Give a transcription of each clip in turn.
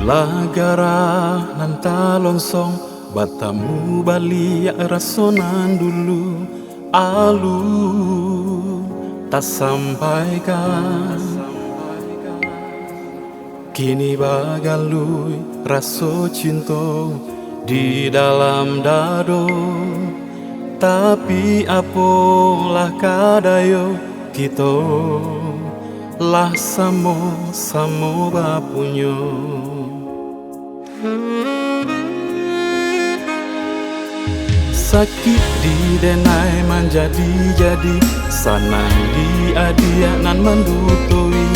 Lagara nanta longsong batamu balik rasonan dulu alu tak sampaikan. Kini bagalui raso cinta di dalam dado, tapi apalah kadayo kita lah samo bapunyo. Sakit di denai menjadi sanang di adia nan mendutui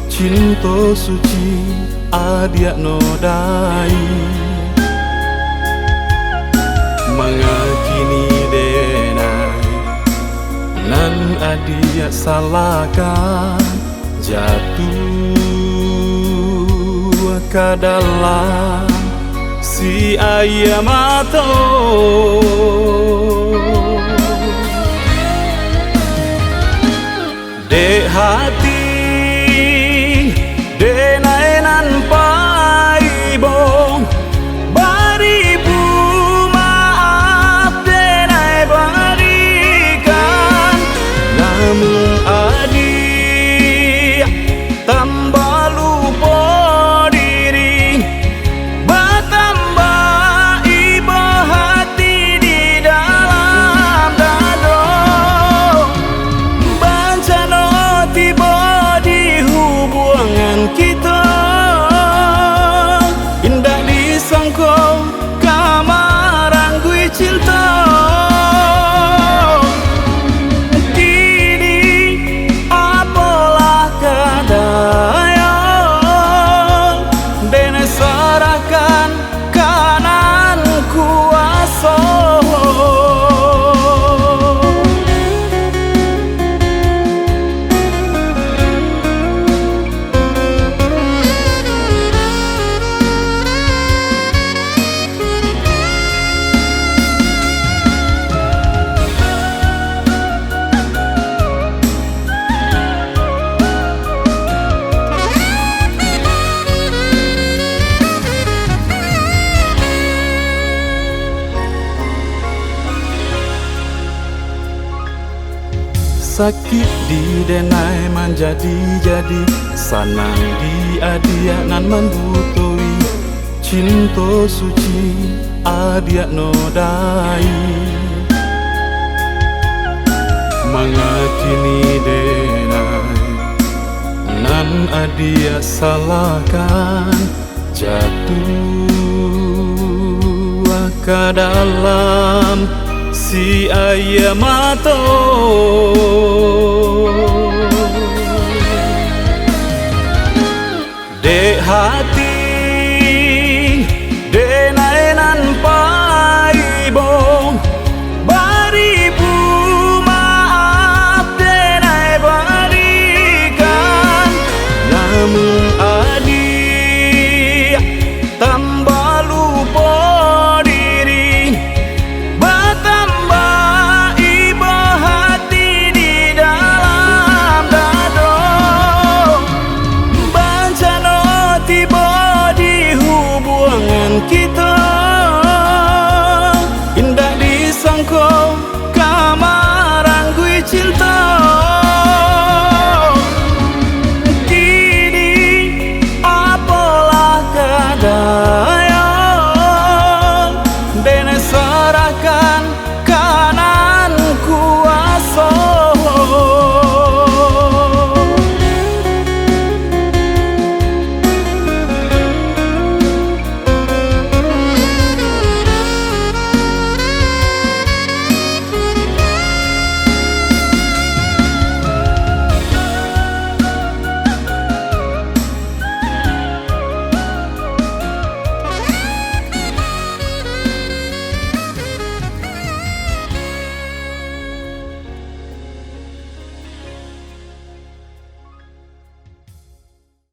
cinta suci adia nodai mengakini denai nan adia salahkan jatuh ke dalam si ayam atau dek hati denai nan paibong baribu maaf denai berikan namun adik tambah lupa diri bertambah iba hati di dalam dado bencana tiba di hubungan kita indah disangka kamarang gue cinta kini apalah kadaya dene serahkan kanan kuasa. Sakit di denai menjadi sanang di adia nan mendutui cinta suci adia nodai mengakini denai nan adia salahkan jatuh ke dalam si ayam atau dek hati